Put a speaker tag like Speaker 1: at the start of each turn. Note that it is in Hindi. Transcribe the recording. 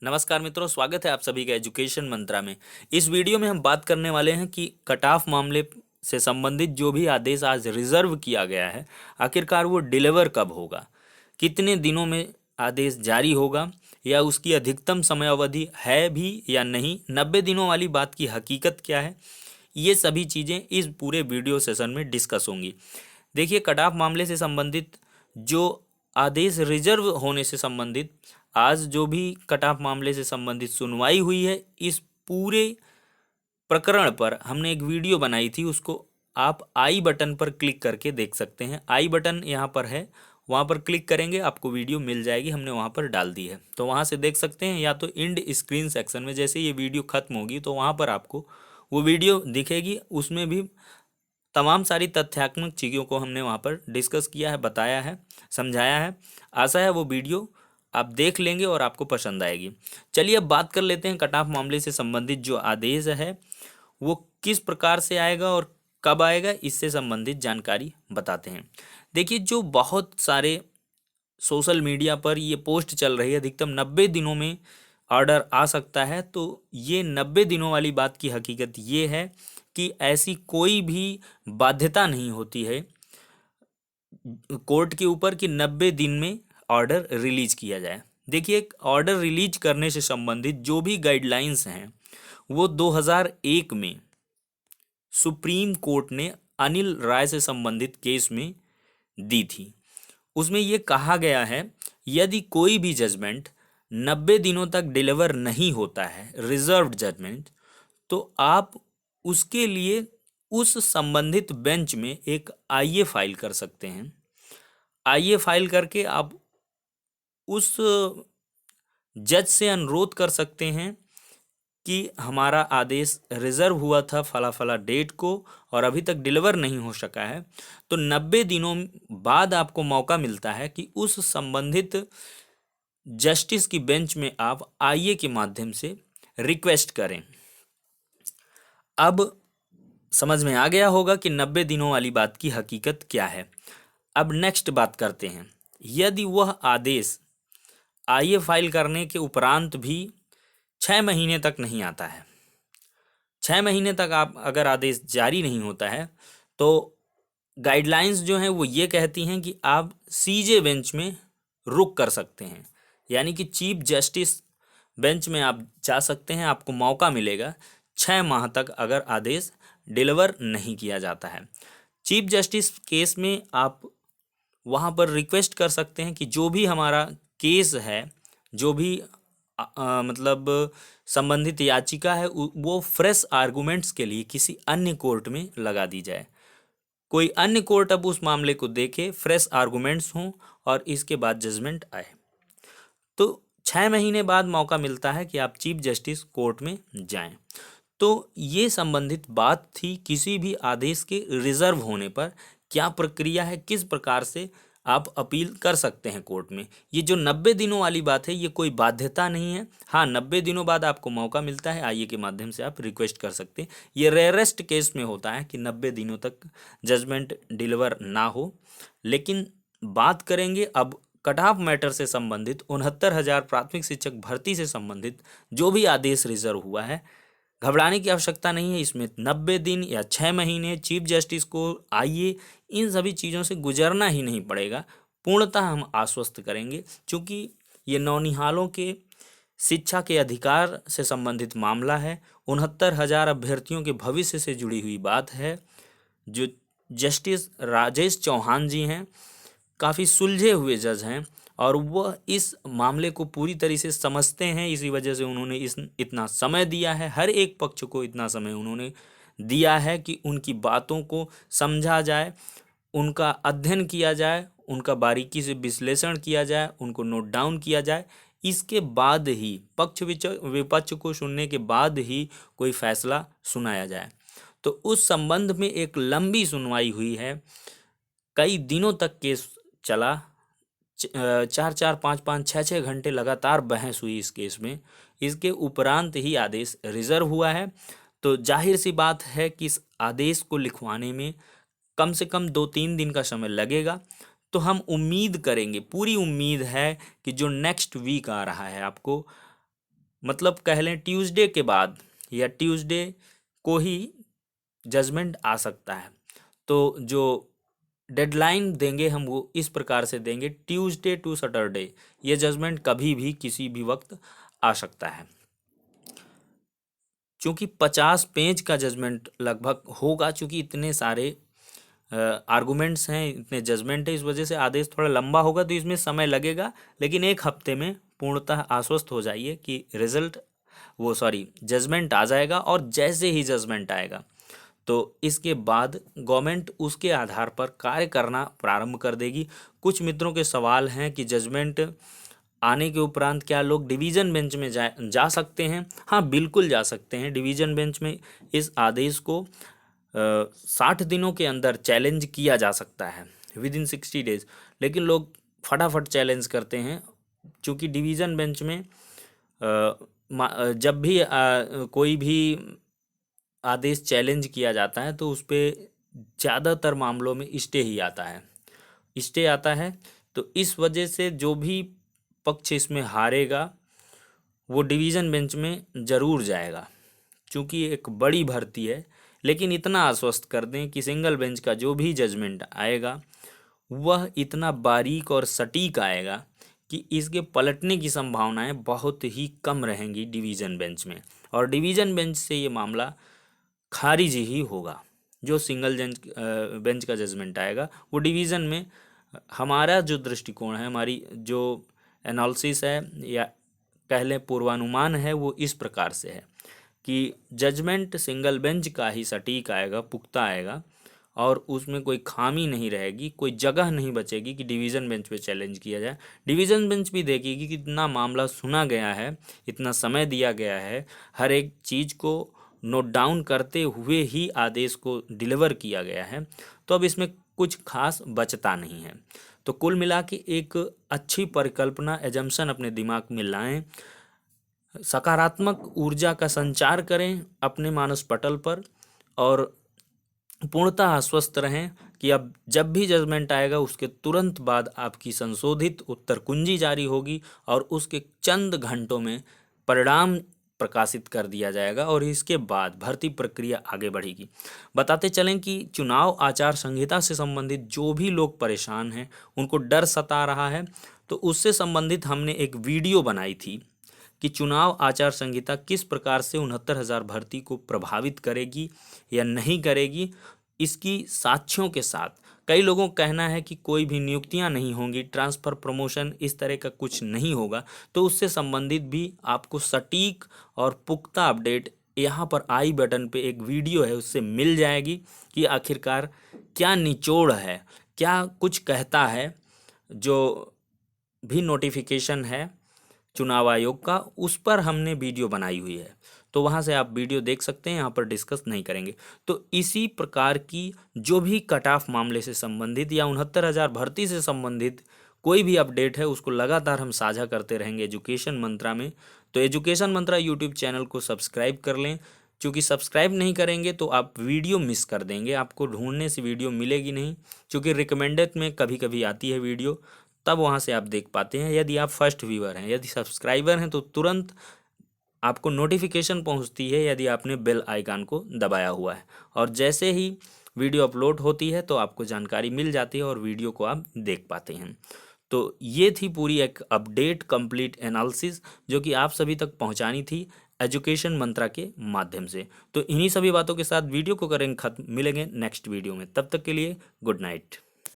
Speaker 1: नमस्कार मित्रों, स्वागत है आप सभी का एजुकेशन मंत्रा में। इस वीडियो में हम बात करने वाले हैं कि कट ऑफ मामले से संबंधित जो भी आदेश आज रिजर्व किया गया है, आखिरकार वो डिलीवर कब होगा, कितने दिनों में आदेश जारी होगा, या उसकी अधिकतम समय अवधि है भी या नहीं, 90 दिनों वाली बात की हकीकत क्या है। ये सभी चीज़ें इस पूरे वीडियो सेशन में डिस्कस होंगी। देखिए, कट ऑफ मामले से संबंधित जो आदेश रिजर्व होने से संबंधित आज जो भी कट ऑफ मामले से संबंधित सुनवाई हुई है, इस पूरे प्रकरण पर हमने एक वीडियो बनाई थी। उसको आप आई बटन पर क्लिक करके देख सकते हैं। आई बटन यहाँ पर है, वहाँ पर क्लिक करेंगे आपको वीडियो मिल जाएगी, हमने वहाँ पर डाल दी है, तो वहाँ से देख सकते हैं। या तो इंड स्क्रीन सेक्शन में जैसे ये वीडियो खत्म होगी तो वहाँ पर आपको वो वीडियो दिखेगी। उसमें भी तमाम सारी तथ्यात्मक चीज़ों को हमने वहाँ पर डिस्कस किया है, बताया है, समझाया है। आशा है वो वीडियो आप देख लेंगे और आपको पसंद आएगी। चलिए अब बात कर लेते हैं कट ऑफ मामले से संबंधित जो आदेश है वो किस प्रकार से आएगा और कब आएगा, इससे संबंधित जानकारी बताते हैं। देखिए, जो बहुत सारे सोशल मीडिया पर ये पोस्ट चल रही है, अधिकतम 90 दिनों में ऑर्डर आ सकता है, तो ये 90 दिनों वाली बात की हकीकत ये है कि ऐसी कोई भी बाध्यता नहीं होती है कोर्ट के ऊपर कि 90 दिन में ऑर्डर रिलीज किया जाए। देखिए, ऑर्डर रिलीज करने से संबंधित जो भी गाइडलाइंस हैं वो 2001 में सुप्रीम कोर्ट ने अनिल राय से संबंधित केस में दी थी। उसमें ये कहा गया है, यदि कोई भी जजमेंट 90 दिनों तक डिलीवर नहीं होता है, रिजर्व्ड जजमेंट, तो आप उसके लिए उस संबंधित बेंच में एक आईए फाइल कर सकते हैं। आईए फाइल करके आप उस जज से अनुरोध कर सकते हैं कि हमारा आदेश रिजर्व हुआ था फला फला डेट को और अभी तक डिलीवर नहीं हो सका है, तो 90 दिनों बाद आपको मौका मिलता है कि उस संबंधित जस्टिस की बेंच में आप आईए के माध्यम से रिक्वेस्ट करें। अब समझ में आ गया होगा कि 90 दिनों वाली बात की हकीकत क्या है। अब नेक्स्ट बात करते हैं, यदि वह आदेश आईए फाइल करने के उपरांत भी 6 महीने तक नहीं आता है, 6 महीने तक आप अगर आदेश जारी नहीं होता है, तो गाइडलाइंस जो हैं वो ये कहती हैं कि आप सीजे बेंच में रुक कर सकते हैं, यानी कि चीफ जस्टिस बेंच में आप जा सकते हैं। आपको मौका मिलेगा 6 माह तक अगर आदेश डिलीवर नहीं किया जाता है। चीफ जस्टिस केस में आप वहाँ पर रिक्वेस्ट कर सकते हैं कि जो भी हमारा केस है, जो भी मतलब संबंधित याचिका है, वो फ्रेश आर्गूमेंट्स के लिए किसी अन्य कोर्ट में लगा दी जाए। कोई अन्य कोर्ट अब उस मामले को देखे, फ्रेश आर्गूमेंट्स हों और इसके बाद जजमेंट आए। तो 6 महीने बाद मौका मिलता है कि आप चीफ जस्टिस कोर्ट में जाएं। तो ये संबंधित बात थी किसी भी आदेश के रिजर्व होने पर क्या प्रक्रिया है, किस प्रकार से आप अपील कर सकते हैं कोर्ट में। ये जो 90 दिनों वाली बात है, ये कोई बाध्यता नहीं है। हाँ, 90 दिनों बाद आपको मौका मिलता है, आईए के माध्यम से आप रिक्वेस्ट कर सकते हैं। ये रेयरेस्ट केस में होता है कि 90 दिनों तक जजमेंट डिलीवर ना हो। लेकिन बात करेंगे अब कट ऑफ मैटर से संबंधित 69,000 प्राथमिक शिक्षक भर्ती से संबंधित जो भी आदेश रिजर्व हुआ है, घबराने की आवश्यकता नहीं है। इसमें 90 दिन या 6 महीने चीफ जस्टिस को आइए इन सभी चीज़ों से गुजरना ही नहीं पड़ेगा। पूर्णतः हम आश्वस्त करेंगे, क्योंकि ये नौनिहालों के शिक्षा के अधिकार से संबंधित मामला है। 69,000 अभ्यर्थियों के भविष्य से जुड़ी हुई बात है। जो जस्टिस राजेश चौहान जी हैं, काफ़ी सुलझे हुए जज हैं और वह इस मामले को पूरी तरह से समझते हैं। इसी वजह से उन्होंने इतना समय दिया है, हर एक पक्ष को इतना समय उन्होंने दिया है कि उनकी बातों को समझा जाए, उनका अध्ययन किया जाए, उनका बारीकी से विश्लेषण किया जाए, उनको नोट डाउन किया जाए। इसके बाद ही पक्ष विपक्ष को सुनने के बाद ही कोई फैसला सुनाया जाए। तो उस संबंध में एक लंबी सुनवाई हुई है, कई दिनों तक केस चला, 4-4, 5-5, 6-6 घंटे लगातार बहस हुई इस केस में। इसके उपरांत ही आदेश रिजर्व हुआ है। तो जाहिर सी बात है कि इस आदेश को लिखवाने में कम से कम 2-3 दिन का समय लगेगा। तो हम उम्मीद करेंगे, पूरी उम्मीद है कि जो नेक्स्ट वीक आ रहा है, आपको मतलब कह लें ट्यूसडे के बाद या ट्यूसडे को ही जजमेंट आ सकता है। तो जो डेडलाइन देंगे हम वो इस प्रकार से देंगे, ट्यूसडे टू सैटरडे, ये जजमेंट कभी भी किसी भी वक्त आ सकता है। चूँकि 50 पेज का जजमेंट लगभग होगा, चूँकि इतने सारे आर्गुमेंट्स हैं, इतने जजमेंट है, इस वजह से आदेश थोड़ा लंबा होगा, तो इसमें समय लगेगा। लेकिन 1 हफ्ते में पूर्णतः आश्वस्त हो जाइए कि जजमेंट आ जाएगा। और जैसे ही जजमेंट आएगा तो इसके बाद गवर्नमेंट उसके आधार पर कार्य करना प्रारंभ कर देगी। कुछ मित्रों के सवाल हैं कि जजमेंट आने के उपरांत क्या लोग डिवीज़न बेंच में जा सकते हैं? हाँ, बिल्कुल जा सकते हैं। डिवीज़न बेंच में इस आदेश को 60 दिनों के अंदर चैलेंज किया जा सकता है, विदिन 60 डेज। लेकिन लोग फटाफट चैलेंज करते हैं, क्योंकि डिवीज़न बेंच में जब भी कोई भी आदेश चैलेंज किया जाता है तो उस पर ज़्यादातर मामलों में स्टे ही आता है, स्टे आता है। तो इस वजह से जो भी पक्ष इसमें हारेगा वो डिवीज़न बेंच में ज़रूर जाएगा, क्योंकि एक बड़ी भर्ती है। लेकिन इतना आश्वस्त कर दें कि सिंगल बेंच का जो भी जजमेंट आएगा वह इतना बारीक और सटीक आएगा कि इसके पलटने की संभावनाएं बहुत ही कम रहेंगी डिवीज़न बेंच में, और डिवीज़न बेंच से ये मामला खारिज ही होगा। जो सिंगल बेंच का जजमेंट आएगा वो डिवीज़न में, हमारा जो दृष्टिकोण है, हमारी जो एनालिसिस है या कह लें पूर्वानुमान है, वो इस प्रकार से है कि जजमेंट सिंगल बेंच का ही सटीक आएगा, पुख्ता आएगा, और उसमें कोई खामी नहीं रहेगी, कोई जगह नहीं बचेगी कि डिवीज़न बेंच पे चैलेंज किया जाए। डिवीज़न बेंच भी देखेगी कि इतना मामला सुना गया है, इतना समय दिया गया है, हर एक चीज़ को नोट डाउन करते हुए ही आदेश को डिलीवर किया गया है, तो अब इसमें कुछ खास बचता नहीं है। तो कुल मिला के एक अच्छी परिकल्पना, एजम्पशन अपने दिमाग में लाएं, सकारात्मक ऊर्जा का संचार करें अपने मानस पटल पर, और पूर्णतः आश्वस्त रहें कि अब जब भी जजमेंट आएगा उसके तुरंत बाद आपकी संशोधित उत्तर कुंजी जारी होगी और उसके चंद घंटों में परिणाम प्रकाशित कर दिया जाएगा, और इसके बाद भर्ती प्रक्रिया आगे बढ़ेगी। बताते चलें कि चुनाव आचार संहिता से संबंधित जो भी लोग परेशान हैं, उनको डर सता रहा है, तो उससे संबंधित हमने एक वीडियो बनाई थी कि चुनाव आचार संहिता किस प्रकार से 69,000 भर्ती को प्रभावित करेगी या नहीं करेगी, इसकी साक्ष्यों के साथ। कई लोगों का कहना है कि कोई भी नियुक्तियां नहीं होंगी, ट्रांसफ़र, प्रमोशन, इस तरह का कुछ नहीं होगा। तो उससे संबंधित भी आपको सटीक और पुख्ता अपडेट यहाँ पर आई बटन पे एक वीडियो है उससे मिल जाएगी कि आखिरकार क्या निचोड़ है, क्या कुछ कहता है जो भी नोटिफिकेशन है चुनाव आयोग का, उस पर हमने वीडियो बनाई हुई है। तो वहाँ से आप वीडियो देख सकते हैं, यहाँ पर डिस्कस नहीं करेंगे। तो इसी प्रकार की जो भी कट ऑफ मामले से संबंधित या 69,000 भर्ती से संबंधित कोई भी अपडेट है उसको लगातार हम साझा करते रहेंगे एजुकेशन मंत्रा में। तो एजुकेशन मंत्रा यूट्यूब चैनल को सब्सक्राइब कर लें, क्योंकि सब्सक्राइब नहीं करेंगे तो आप वीडियो मिस कर देंगे, आपको ढूंढने से वीडियो मिलेगी नहीं, क्योंकि रिकमेंडेड में कभी कभी आती है वीडियो, तब वहाँ से आप देख पाते हैं। यदि आप फर्स्ट व्यूअर हैं, यदि सब्सक्राइबर हैं, तो तुरंत आपको नोटिफिकेशन पहुंचती है यदि आपने बेल आइकन को दबाया हुआ है, और जैसे ही वीडियो अपलोड होती है तो आपको जानकारी मिल जाती है और वीडियो को आप देख पाते हैं। तो ये थी पूरी एक अपडेट, कंप्लीट एनालिसिस जो कि आप सभी तक पहुंचानी थी एजुकेशन मंत्रा के माध्यम से। तो इन्हीं सभी बातों के साथ वीडियो को करेंगे खत्म, मिलेंगे नेक्स्ट वीडियो में, तब तक के लिए गुड नाइट।